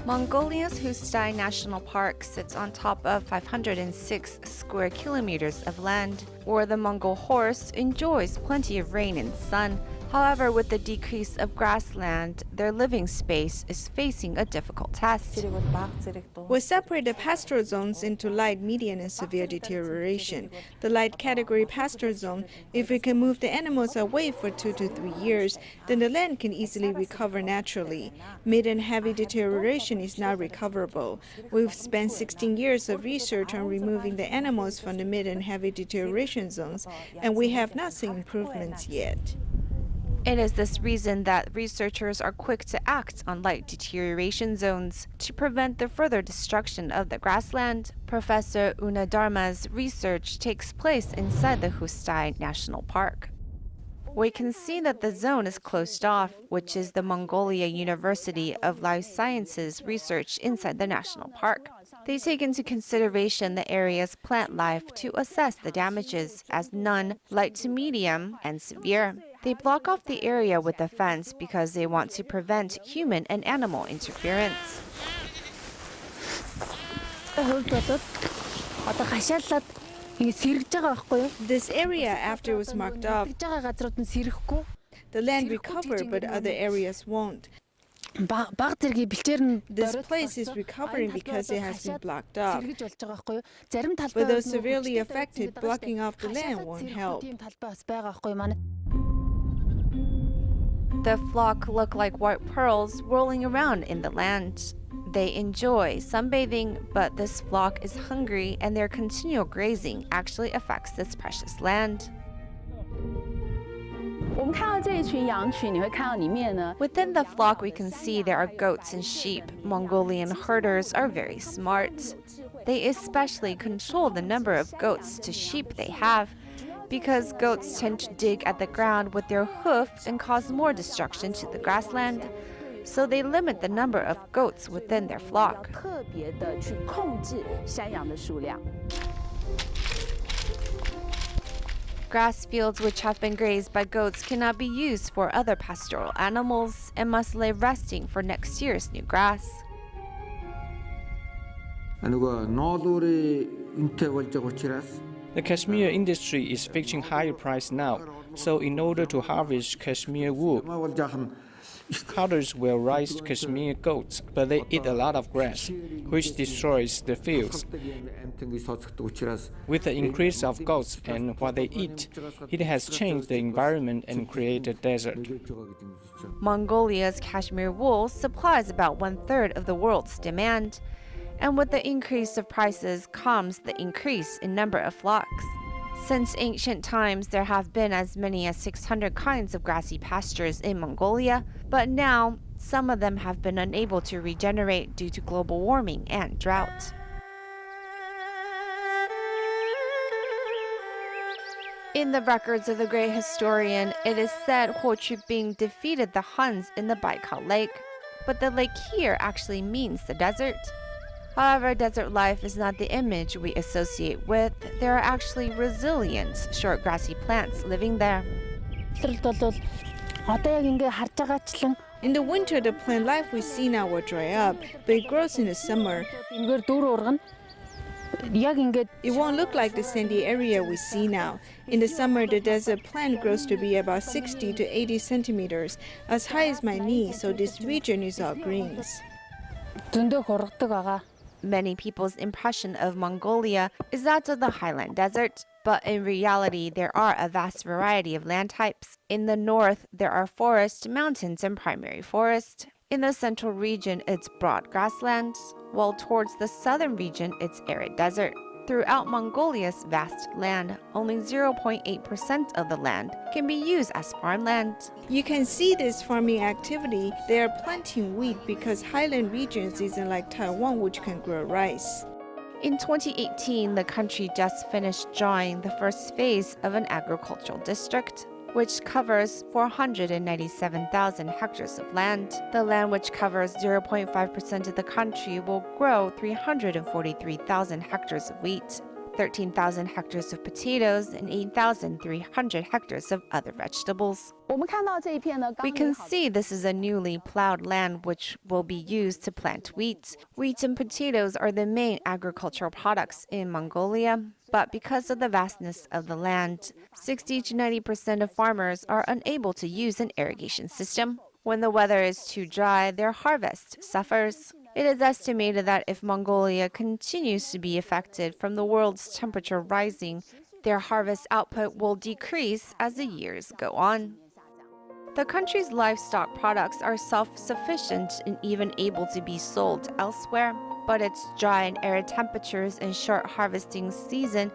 Mongolia's Hustai National Park sits on top of 506 square kilometers of land, where the Mongol horse enjoys plenty of rain and sun. However, with the decrease of grassland, their living space is facing a difficult test. We separate the pasture zones into light, medium, and severe deterioration. The light category pasture zone, if we can move the animals away for 2 to 3 years, then the land can easily recover naturally. Mid and heavy deterioration is not recoverable. We've spent 16 years of research on removing the animals from the mid and heavy deterioration zones, and we have not seen improvements yet. It is this reason that researchers are quick to act on light deterioration zones to prevent the further destruction of the grassland. Professor Unadarma's research takes place inside the Hustai National Park. We can see that the zone is closed off, which is the Mongolia University of Life Sciences research inside the national park. They take into consideration the area's plant life to assess the damages as none, light to medium, and severe. They block off the area with a fence because they want to prevent human and animal interference. This area, after it was marked off, the land recovered, but other areas won't. This place is recovering because it has been blocked off. But those severely affected, blocking off the land won't help. The flock look like white pearls rolling around in the land. They enjoy sunbathing, but this flock is hungry and their continual grazing actually affects this precious land. Within the flock, we can see there are goats and sheep. Mongolian herders are very smart. They especially control the number of goats to sheep they have, because goats tend to dig at the ground with their hoof and cause more destruction to the grassland. So they limit the number of goats within their flock. Grass fields which have been grazed by goats cannot be used for other pastoral animals and must lay resting for next year's new grass. The cashmere industry is fixing higher price now, so in order to harvest cashmere wool, cutters will raise cashmere goats, but they eat a lot of grass, which destroys the fields. With the increase of goats and what they eat, it has changed the environment and created a desert. Mongolia's cashmere wool supplies about 1/3 of the world's demand, and with the increase of prices comes the increase in number of flocks. Since ancient times, there have been as many as 600 kinds of grassy pastures in Mongolia, but now some of them have been unable to regenerate due to global warming and drought. In the records of the great historian, it is said Huo Qubing defeated the Huns in the Baikal Lake, but the lake here actually means the desert. However, desert life is not the image we associate with. There are actually resilient, short grassy plants living there. In the winter, the plant life we see now will dry up, but it grows in the summer. It won't look like the sandy area we see now. In the summer, the desert plant grows to be about 60 to 80 centimeters, as high as my knee, so this region is all greens. Many people's impression of Mongolia is that of the highland desert, but in reality, there are a vast variety of land types. In the north, there are forest, mountains, and primary forest. In the central region, it's broad grasslands, while towards the southern region, it's arid desert. Throughout Mongolia's vast land, only 0.8% of the land can be used as farmland. You can see this farming activity. They are planting wheat because highland regions isn't like Taiwan, which can grow rice. In 2018, the country just finished drawing the first phase of an agricultural district, which covers 497,000 hectares of land. The land, which covers 0.5% of the country, will grow 343,000 hectares of wheat. 13,000 hectares of potatoes, and 8,300 hectares of other vegetables. We can see this is a newly plowed land which will be used to plant wheat. Wheat and potatoes are the main agricultural products in Mongolia, but because of the vastness of the land, 60 to 90% of farmers are unable to use an irrigation system. When the weather is too dry, their harvest suffers. It is estimated that if Mongolia continues to be affected from the world's temperature rising, their harvest output will decrease as the years go on. The country's livestock products are self-sufficient and even able to be sold elsewhere, but its dry and arid temperatures and short harvesting season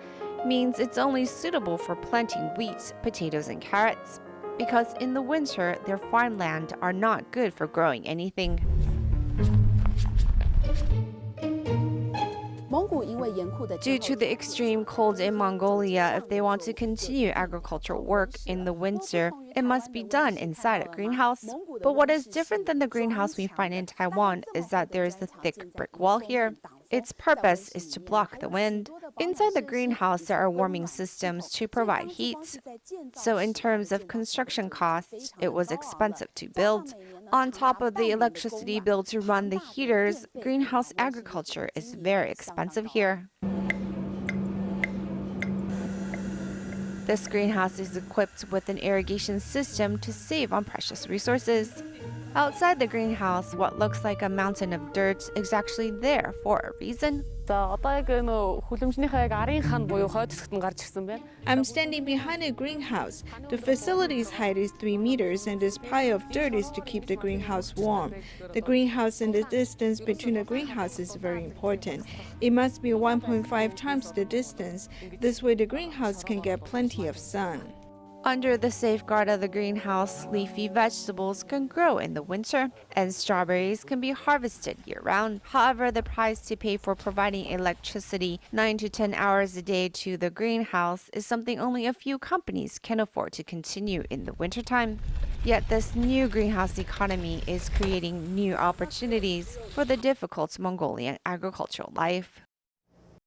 means it's only suitable for planting wheat, potatoes, and carrots, because in the winter, their farmland are not good for growing anything. Due to the extreme cold in Mongolia, if they want to continue agricultural work in the winter, it must be done inside a greenhouse. But what is different than the greenhouse we find in Taiwan is that there is a thick brick wall here. Its purpose is to block the wind. Inside the greenhouse, there are warming systems to provide heat. So in terms of construction costs, it was expensive to build. On top of the electricity bill to run the heaters, greenhouse agriculture is very expensive here. This greenhouse is equipped with an irrigation system to save on precious resources. Outside the greenhouse, what looks like a mountain of dirt is actually there for a reason. I'm standing behind a greenhouse. The facility's height is 3 meters, and this pile of dirt is to keep the greenhouse warm. The greenhouse and the distance between the greenhouse is very important. It must be 1.5 times the distance. This way the greenhouse can get plenty of sun. Under the safeguard of the greenhouse, leafy vegetables can grow in the winter, and strawberries can be harvested year-round. However, the price to pay for providing electricity 9 to 10 hours a day to the greenhouse is something only a few companies can afford to continue in the wintertime. Yet this new greenhouse economy is creating new opportunities for the difficult Mongolian agricultural life.